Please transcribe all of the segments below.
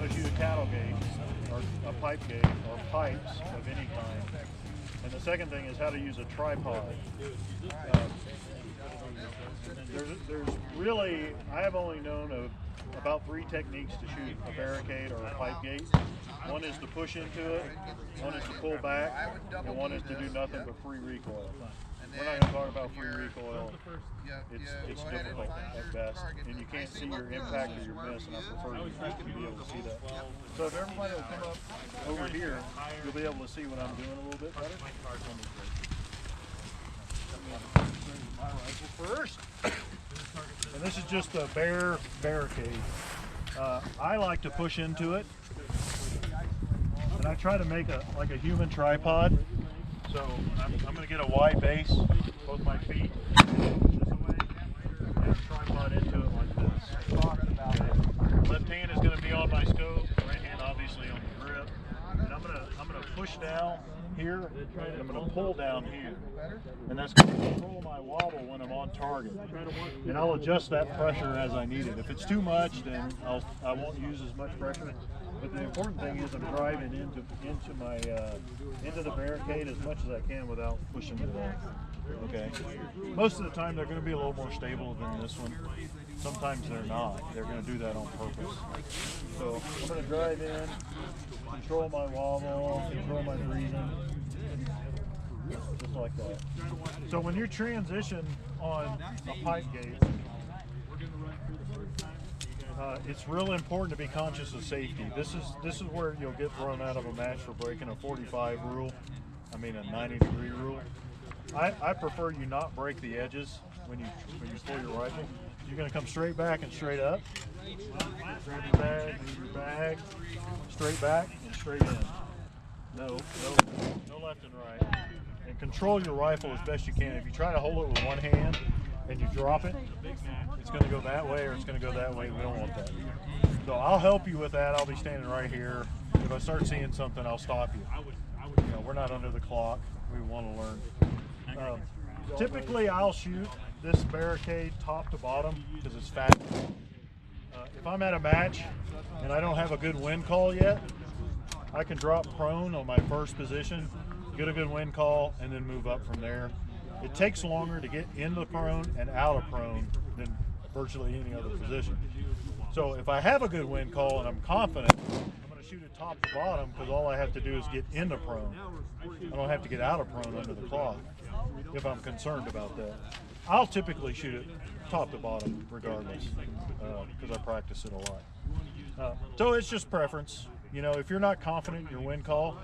to shoot a cattle gate or a pipe gate or pipes of any kind. And the second thing is how to use a tripod. There's really, I have only known of about 3 techniques to shoot a barricade or a pipe gate. One is to push into it, one is to pull back, and one is to do nothing but free recoil. We're not going to talk about free recoil. It's difficult at best, and you can't see your impact or your miss, and I prefer you to be able to see that. So if everybody will come up over here, you'll be able to see what I'm doing a little bit better. My rifle first. And this is just a bare barricade. I like to push into it, and I try to make like a human tripod. So I'm going to get a wide base, both my feet this way, and a tripod into it like this. Okay. Left hand is going to be on my scope, right hand obviously on the grip, and I'm going to push down here, and I'm going to pull down here, and that's going to control my wobble when I'm on target. And I'll adjust that pressure as I need it. If it's too much, then I won't use as much pressure. But the important thing is I'm driving into the barricade as much as I can without pushing it off. Okay. Most of the time they're going to be a little more stable than this one. Sometimes they're not. They're going to do that on purpose. So I'm going to drive in, control my wobble, control my breathing, just like that. So when you transition on a pipe gate, it's real important to be conscious of safety. This is where you'll get thrown out of a match for breaking a 45 rule. I mean a 90-degree rule. I prefer you not break the edges when you pull your rifle. You're going to come straight back and straight up. Grab your bag, move your bag, straight back and straight in. No left and right. And control your rifle as best you can. If you try to hold it with one hand and you drop it, it's going to go that way or it's going to go that way. We don't want that. So I'll help you with that. I'll be standing right here. If I start seeing something, I'll stop you. You know, we're not under the clock. We want to learn. Typically, I'll shoot this barricade top to bottom because it's fast. If I'm at a match and I don't have a good wind call yet, I can drop prone on my first position, get a good wind call, and then move up from there. It takes longer to get into the prone and out of prone than virtually any other position. So if I have a good wind call and I'm confident, I'm going to shoot it top to bottom because all I have to do is get into prone. I don't have to get out of prone under the cloth if I'm concerned about that. I'll typically shoot it top to bottom regardless because I practice it a lot. So it's just preference. You know, if you're not confident in your wind call,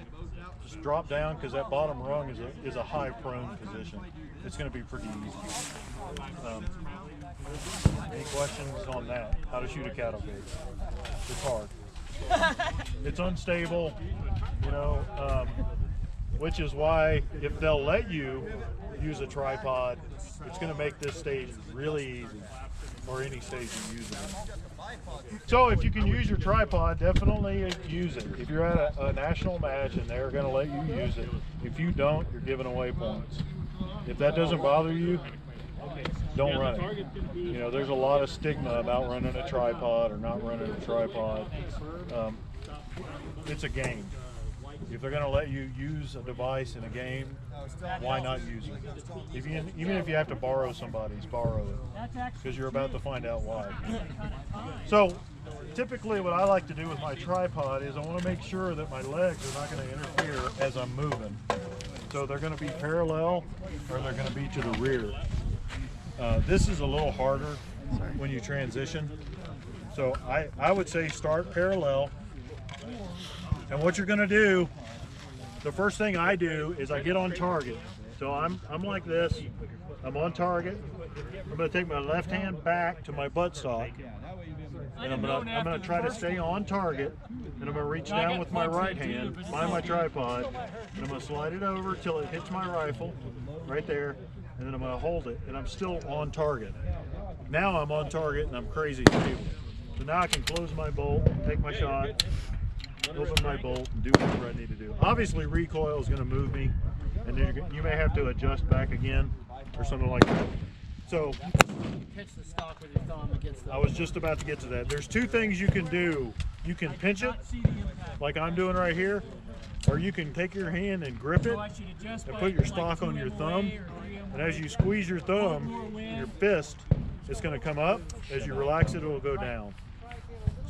just drop down because that bottom rung is a high prone position. It's going to be pretty easy. Any questions on that? How to shoot a cattle gate? It's hard. It's unstable, you know, which is why if they'll let you use a tripod, it's going to make this stage really easy, or any stage you use it in. So if you can use your tripod, definitely use it. If you're at a national match and they're going to let you use it, if you don't, you're giving away points. If that doesn't bother you, don't run it. You know, there's a lot of stigma about running a tripod or not running a tripod. It's a game. If they're going to let you use a device in a game, why not use it? Even if you have to borrow somebody's, borrow it, because you're about to find out why. So typically what I like to do with my tripod is I want to make sure that my legs are not going to interfere as I'm moving. So they're going to be parallel or they're going to be to the rear. This is a little harder when you transition. So I would say start parallel. And what you're going to do, the first thing I do is I get on target. So I'm like this. I'm on target. I'm going to take my left hand back to my buttstock, and I'm going to try to stay on target. And I'm going to reach down with my right hand by my tripod, and I'm going to slide it over till it hits my rifle right there, and then I'm going to hold it, and I'm still on target. Now I'm on target and I'm crazy stable. So now I can close my bolt, take my shot, open my bolt, and do whatever I need to do. Obviously recoil is going to move me, and you may have to adjust back again or something like that. So Pitch the stock with your thumb against the... I was just about to get to that. There's two things you can do You can pinch it like I'm doing right here, or you can take your hand and grip it and put your stock on your thumb. And as you squeeze your thumb, your fist is going to come up. As you relax it, it will go down.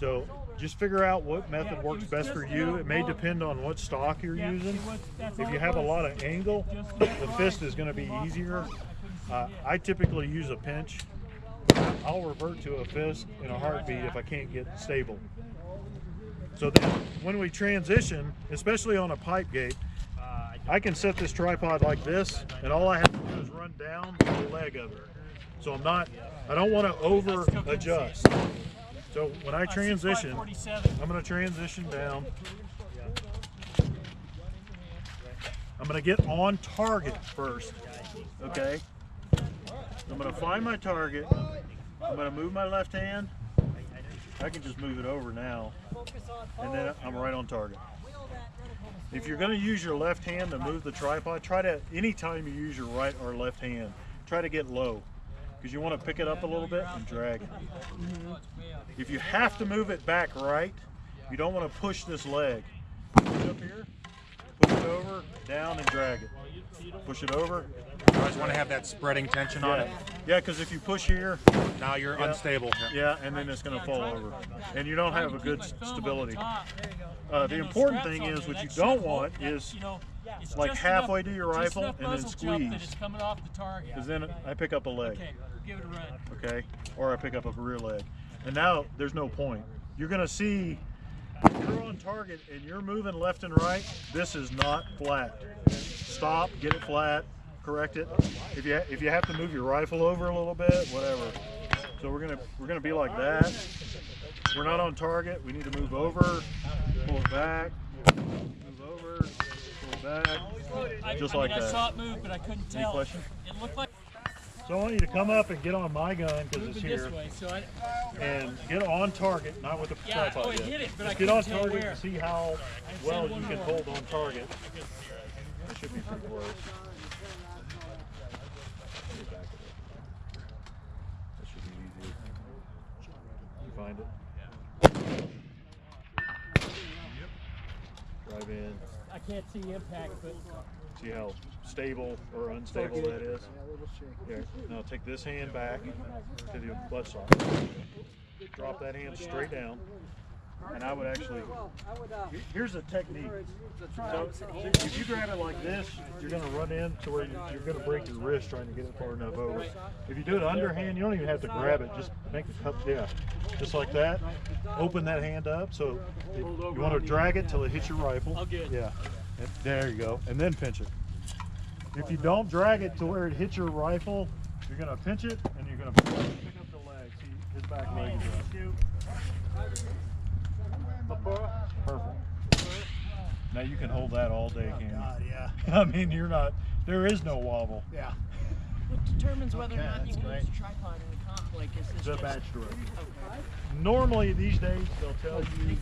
So just figure out what method works best for you. It may depend on what stock you're using. If you have a lot of angle, the fist is going to be easier. I typically use a pinch. I'll revert to a fist in a heartbeat if I can't get stable. So then when we transition, especially on a pipe gate, I can set this tripod like this, and all I have to do is run down the leg of it. So I don't want to over adjust. So when I transition, I'm going to transition down. I'm going to get on target first, okay? I'm going to find my target. I'm going to move my left hand. I can just move it over now, and then I'm right on target. If you're going to use your left hand to move the tripod, try to, anytime you use your right or left hand, try to get low, because you want to pick it up a little bit and drag it. If you have to move it back right, you don't want to push this leg. Push it up here, push it over, down, and drag it. Push it over. You always want to have that spreading tension on it. Yeah, because if you push here, now you're unstable. Yeah, and then it's going to fall over, and you don't have a good stability. The important thing is, what you don't want is like halfway to your rifle and then squeeze. Because then I pick up a leg. Give it a run. Okay, or I pick up a rear leg, and now there's no point. You're going to see, if you're on target and you're moving left and right, this is not flat. Stop, get it flat, correct it. If you have to move your rifle over a little bit, whatever. So we're gonna be like that. We're not on target. We need to move over, pull it back, move over, pull it back, just like that. I saw it move, but I couldn't tell. Any question? It looked like. So I want you to come up and get on my gun, because it's here, This way, so and get on target, not with the tripod. Oh, it yet. hit it, but Just I get on couldn't tell target where. and see how well you can hold on target. It should be pretty close. Get back of it. That should be easy. You find it? Drive in. I can't see impact, but See how stable or unstable that is? Here, now take this hand back to the butt socket. Drop that hand straight down. And I would actually, here's a technique. So if you grab it like this, you're going to run in to where you're going to break your wrist trying to get it far enough over. If you do it underhand, you don't even have to grab it. Just make the cup, yeah, just like that. Open that hand up. So you want to drag it till it hits your rifle. I'll get it. Yeah, there you go. And then pinch it. If you don't drag it to where it hits your rifle, you're going to pinch it and you're going to pick up the leg. See, his back leg is up. Perfect. Now you can hold that all day, can't you? God, yeah. I mean, there is no wobble. Yeah. what determines whether or not you that's can use great. a tripod in the conflict? Is this The just batch direct. okay? Normally these days they'll tell you,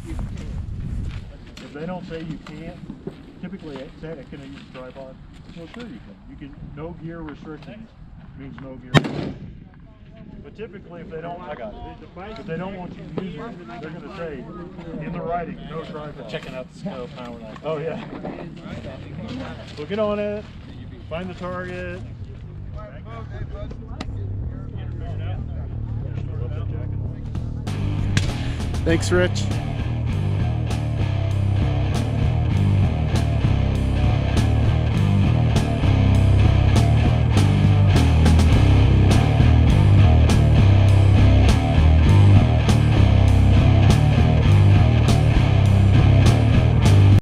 if they don't say you can't, typically say I can use a tripod. Well, sure you can. You can, no gear restrictions means no gear. But typically if they don't, I got it. If they don't want you using it, they're going to say in the writing, no tripod. Checking out the scope, how we're like. Oh yeah. So get on it, find the target. Thanks, Rich.